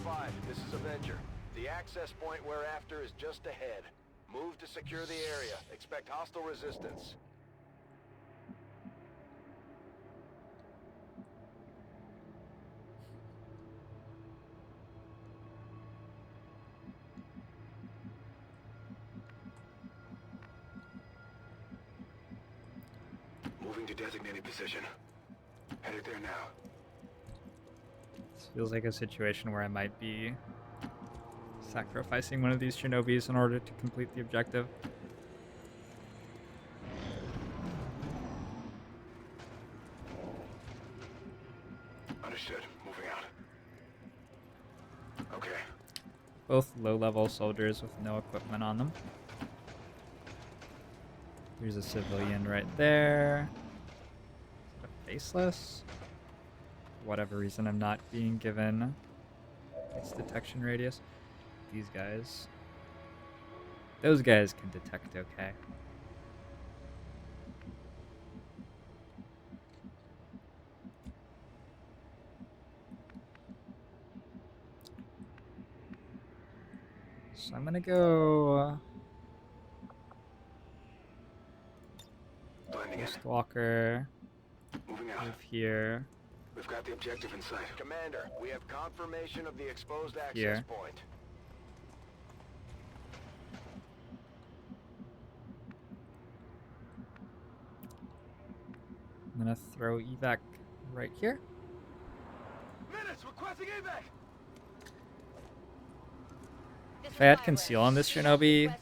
5, this is Avenger. The access point we're after is just ahead. Move to secure the area. Expect hostile resistance. Moving to designated position. Headed there now. This feels like a situation where I might be sacrificing one of these Shinobis in order to complete the objective. Understood. Moving out. Okay. Both low-level soldiers with no equipment on them. There's a civilian right there. Is that a faceless? For whatever reason, I'm not being given its detection radius. These guys. Those guys can detect okay. So I'm gonna go Blending in. Stalker. Moving out. Move here. We've got the objective in sight. Commander, we have confirmation of the exposed access Here. point. I'm gonna throw evac right here. Minutes requesting evac. If I had conceal on this Shinobi,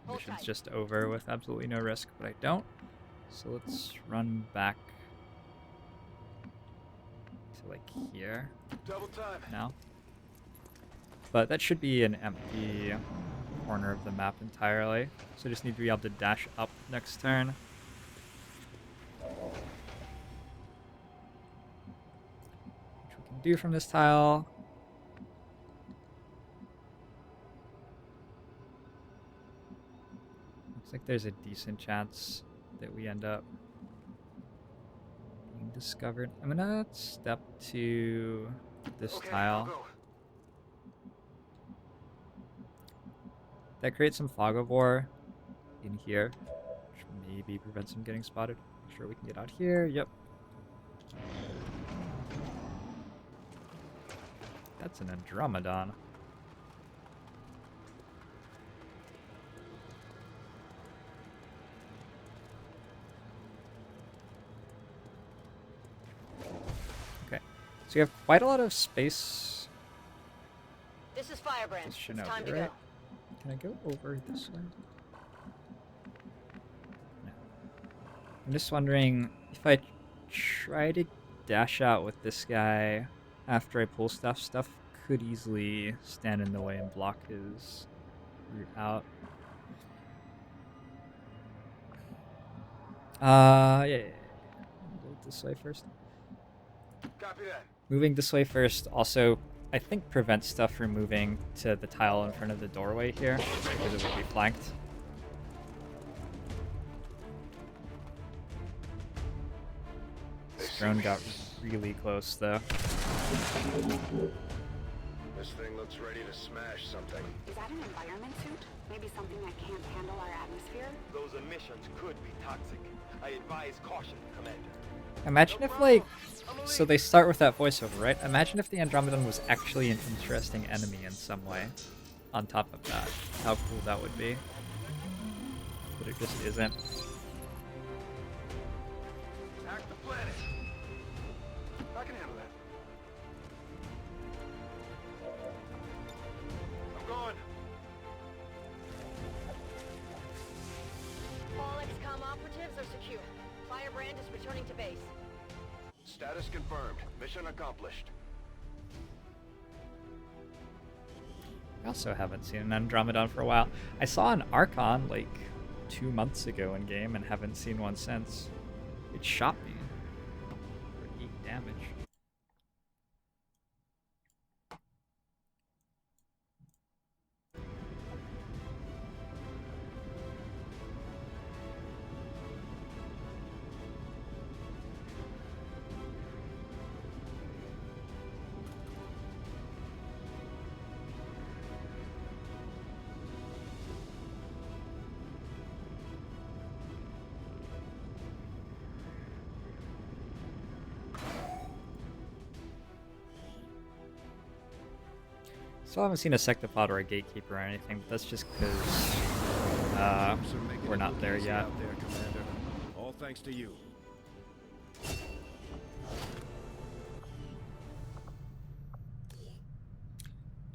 mission's just over with absolutely no risk, but I don't. So let's run back to like here Double time. now. But that should be an empty corner of the map entirely. So I just need to be able to dash up next turn. Which we can do from this tile. Looks like there's a decent chance that we end up being discovered. I'm gonna step to this tile. Go. That creates some fog of war in here, which maybe prevents him getting spotted. Make sure we can get out here. Yep. That's an Andromedon. Okay, so you have quite a lot of space. This is Firebrand. This It's Shinobi, time to right? go. Can I go over this way? No. I'm just wondering if I try to dash out with this guy after I pull stuff could easily stand in the way and block his route out. Yeah. Go this way first. Copy that. Moving this way first also, I think, prevents stuff from moving to the tile in front of the doorway here, because it would be flanked. This drone got really close, though. This thing looks ready to smash something. Is that an environment suit? Maybe something that can't handle our atmosphere? Those emissions could be toxic. I advise caution, Commander. Imagine if, like, so they start with that voiceover, right? Imagine if the Andromedon was actually an interesting enemy in some way on top of that. How cool that would be. But it just isn't. Hack the planet. I can handle that. I'm going. All XCOM operatives are secure. Firebrand is returning to base. Status confirmed. Mission accomplished. I also haven't seen an Andromedon for a while. I saw an Archon like 2 months ago in game and haven't seen one since. It shot me for 8 damage. Still haven't seen a sectopod or a gatekeeper or anything, but that's just because we're not there yet. Out there, Commander. All thanks to you.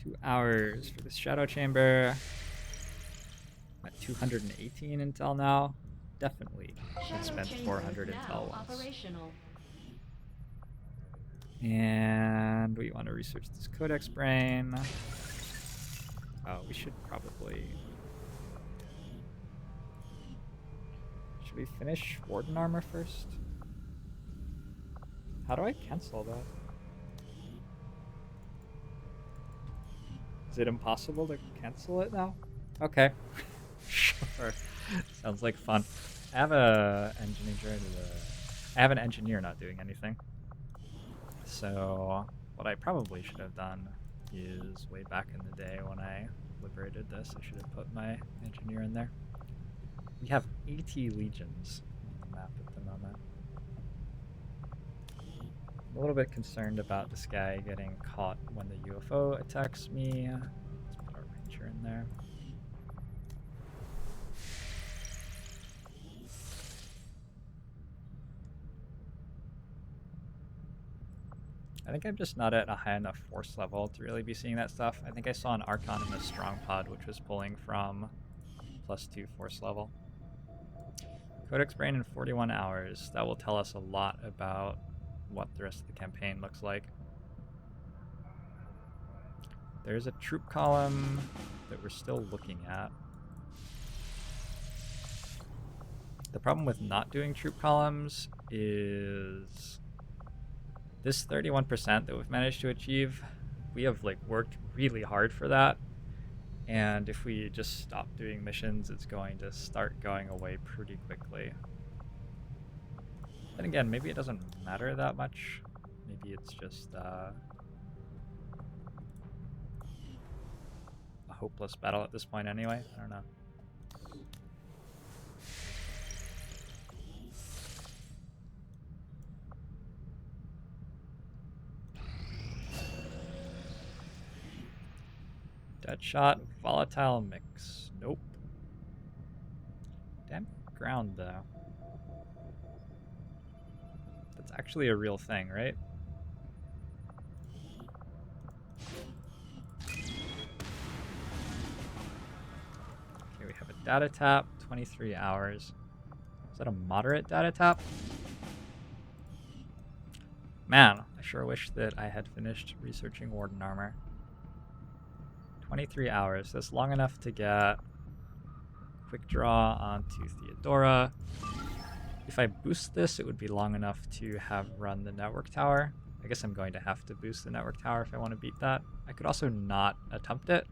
2 hours for this shadow chamber. I'm at 218 intel now. Definitely should spend 400 intel once. Operational. And we want to research this codex brain. Oh, we should probably... Should we finish Warden armor first? How do I cancel that? Is it impossible to cancel it now? Okay. Sure. Sounds like fun. I have an engineer not doing anything. So what I probably should have done is way back in the day when I liberated this, I should have put my engineer in there. We have 80 legions on the map at the moment. I'm a little bit concerned about this guy getting caught when the UFO attacks me. Let's put our ranger in there. I think I'm just not at a high enough force level to really be seeing that stuff. I think I saw an Archon in the strong pod, which was pulling from +2 force level. Codex Brain in 41 hours. That will tell us a lot about what the rest of the campaign looks like. There's a troop column that we're still looking at. The problem with not doing troop columns is this 31% that we've managed to achieve. We have like worked really hard for that. And if we just stop doing missions, it's going to start going away pretty quickly. Then again, maybe it doesn't matter that much. Maybe it's just a hopeless battle at this point anyway. I don't know. Deadshot, volatile mix. Nope. Damn ground though. That's actually a real thing, right? Okay, we have a data tap, 23 hours. Is that a moderate data tap? Man, I sure wish that I had finished researching Warden armor. 23 hours. That's long enough to get quick draw onto Theodora. If I boost this, it would be long enough to have run the network tower. I guess I'm going to have to boost the network tower if I want to beat that. I could also not attempt it.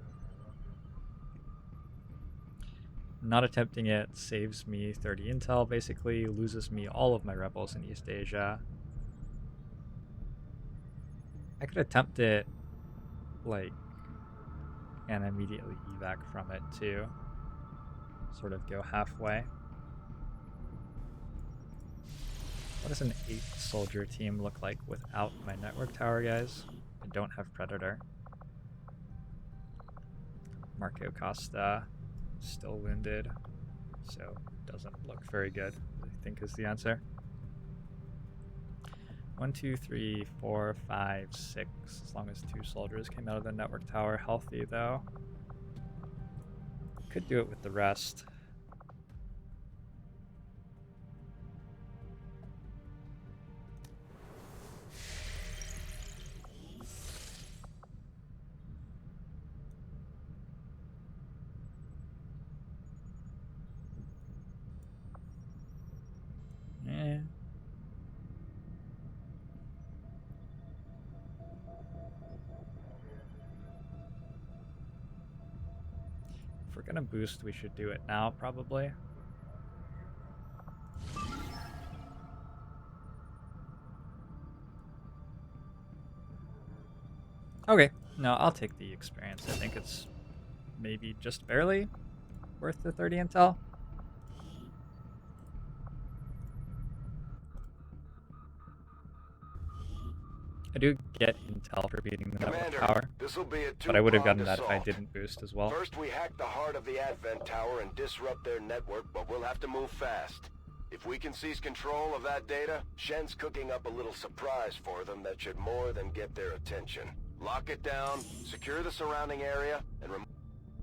Not attempting it saves me 30 intel, basically, loses me all of my rebels in East Asia. I could attempt it, like, and immediately evac from it too. Sort of go halfway. What does an 8-soldier team look like without my network tower, guys? I don't have Predator. Marco Costa still wounded, so doesn't look very good, I think is the answer. 1, 2, 3, 4, 5, 6. As long as 2 soldiers came out of the network tower healthy, though. Could do it with the rest. Eh. If we're gonna boost, we should do it now, probably. Okay, no, I'll take the experience. I think it's maybe just barely worth the 30 intel. I do get intel for beating the network Commander, power, this'll be a but I would have gotten two-pronged that if I assault. didn't boost as well. First, we hack the heart of the Advent Tower and disrupt their network, but we'll have to move fast. If we can seize control of that data, Shen's cooking up a little surprise for them that should more than get their attention. Lock it down, secure the surrounding area, and